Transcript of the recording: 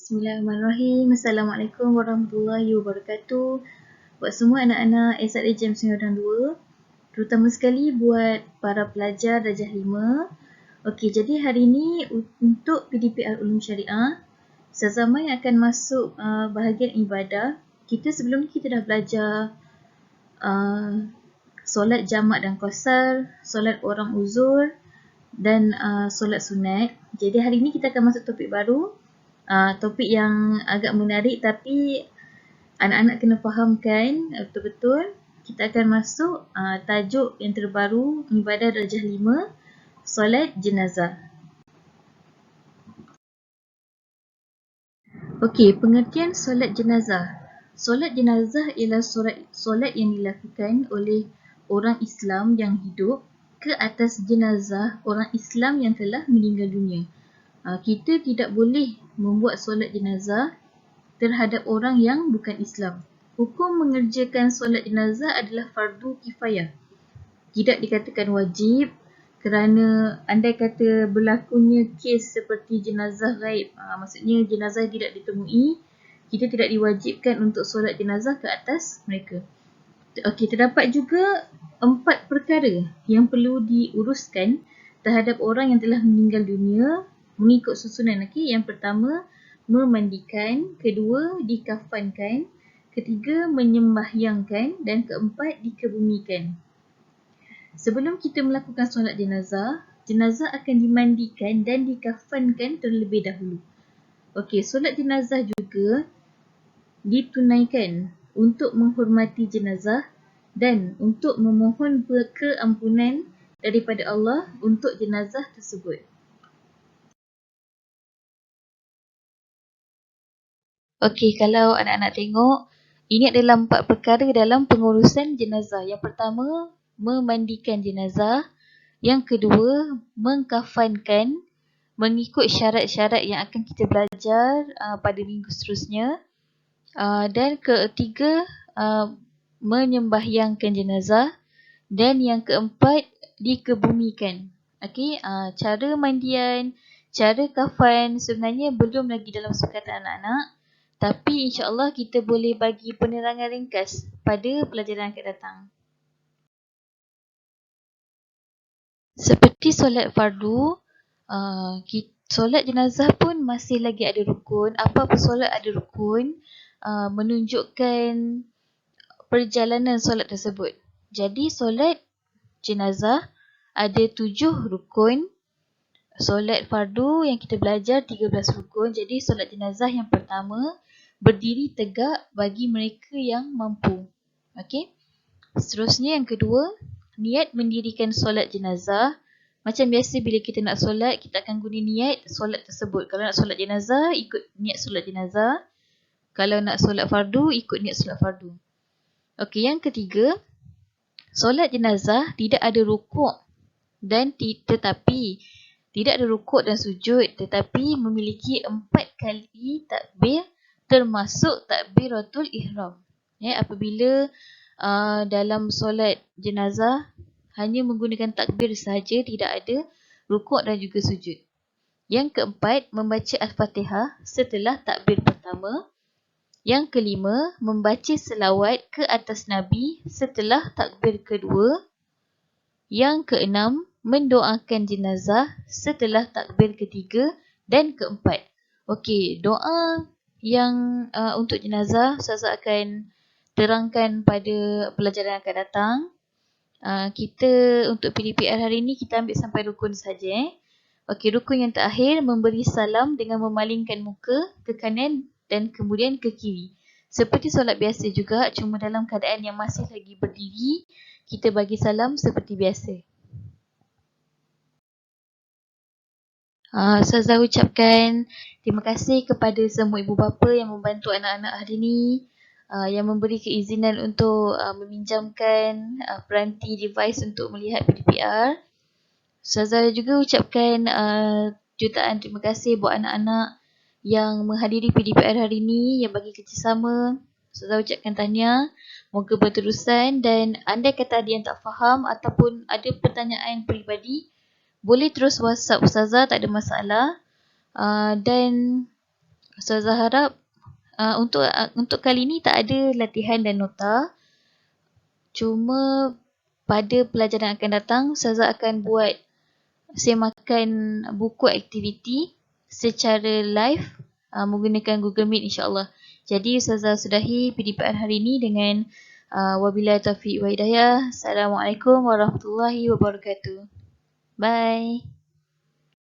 Bismillahirrahmanirrahim. Assalamualaikum warahmatullahi wabarakatuh. Buat semua anak-anak SRA JEM Singapura 2, terutama sekali buat para pelajar darjah 5. Okey, jadi hari ini untuk PDPR Ulum Syariah, Ustazah Mai akan masuk bahagian ibadah. Sebelum ni kita dah belajar solat jamak dan qasar, solat orang uzur dan solat sunat. Jadi hari ini kita akan masuk topik baru. Topik yang agak menarik tapi anak-anak kena fahamkan betul-betul. Kita akan masuk tajuk yang terbaru, ibadah darjah 5, solat jenazah. Okey, pengertian solat jenazah. Solat jenazah ialah solat yang dilakukan oleh orang Islam yang hidup ke atas jenazah orang Islam yang telah meninggal dunia. Kita tidak boleh membuat solat jenazah terhadap orang yang bukan Islam. Hukum mengerjakan solat jenazah adalah fardu kifayah. Tidak dikatakan wajib kerana andai kata berlakunya kes seperti jenazah ghaib, maksudnya jenazah tidak ditemui, kita tidak diwajibkan untuk solat jenazah ke atas mereka. Okey, terdapat juga 4 perkara yang perlu diuruskan terhadap orang yang telah meninggal dunia mengikut susunan. Okey, yang pertama memandikan, kedua dikafankan, ketiga menyembahyangkan dan keempat dikebumikan. Sebelum kita melakukan solat jenazah, jenazah akan dimandikan dan dikafankan terlebih dahulu. Okey, solat jenazah juga ditunaikan untuk menghormati jenazah dan untuk memohon keampunan daripada Allah untuk jenazah tersebut. Okey, kalau anak-anak tengok, ini adalah 4 perkara dalam pengurusan jenazah. Yang pertama, memandikan jenazah. Yang kedua, mengkafankan mengikut syarat-syarat yang akan kita belajar pada minggu seterusnya. Dan ketiga, menyembahyangkan jenazah. Dan yang keempat, dikebumikan. Okey, cara mandian, cara kafan sebenarnya belum lagi dalam sukatan anak-anak. Tapi insya-Allah kita boleh bagi penerangan ringkas pada pelajaran akan datang. Seperti solat fardu, solat jenazah pun masih lagi ada rukun. Apa-apa solat ada rukun, menunjukkan perjalanan solat tersebut. Jadi solat jenazah ada 7 rukun. Solat fardu yang kita belajar 13 rukun. Jadi solat jenazah yang pertama, berdiri tegak bagi mereka yang mampu. Okey. Seterusnya yang kedua, niat mendirikan solat jenazah. Macam biasa bila kita nak solat, kita akan guna niat solat tersebut. Kalau nak solat jenazah, ikut niat solat jenazah. Kalau nak solat fardu, ikut niat solat fardu. Okey, yang ketiga, solat jenazah tidak ada rukuk dan tetapi tidak ada rukuk dan sujud, tetapi memiliki 4 kali takbir termasuk takbiratul ihram. Apabila dalam solat jenazah hanya menggunakan takbir sahaja, tidak ada rukuk dan juga sujud. Yang keempat, membaca Al-Fatihah setelah takbir pertama. Yang kelima, membaca selawat ke atas Nabi setelah takbir kedua. Yang keenam, mendoakan jenazah setelah takbir ketiga dan keempat. Okey, doa yang untuk jenazah Ustazah akan terangkan pada pelajaran akan datang. Kita untuk PDPR hari ini kita ambil sampai rukun saja. Okey, rukun yang terakhir, memberi salam dengan memalingkan muka ke kanan dan kemudian ke kiri. Seperti solat biasa juga, cuma dalam keadaan yang masih lagi berdiri, kita bagi salam seperti biasa. Ustazah ucapkan terima kasih kepada semua ibu bapa yang membantu anak-anak hari ini, yang memberi keizinan untuk meminjamkan peranti device untuk melihat PDPR. Ustazah juga ucapkan jutaan terima kasih buat anak-anak yang menghadiri PDPR hari ini, yang bagi kerjasama. Ustazah ucapkan tahniah, moga berterusan, dan andai kata ada yang tak faham ataupun ada pertanyaan peribadi, boleh terus WhatsApp Ustazah, tak ada masalah. Dan Ustazah harap untuk kali ni tak ada latihan dan nota. Cuma pada pelajaran akan datang, Ustazah akan buat semakan buku aktiviti secara live menggunakan Google Meet insyaAllah. Jadi Ustazah sudahi PDPR hari ini dengan wabillahi taufiq wa hidayah. Assalamualaikum warahmatullahi wabarakatuh. Bye.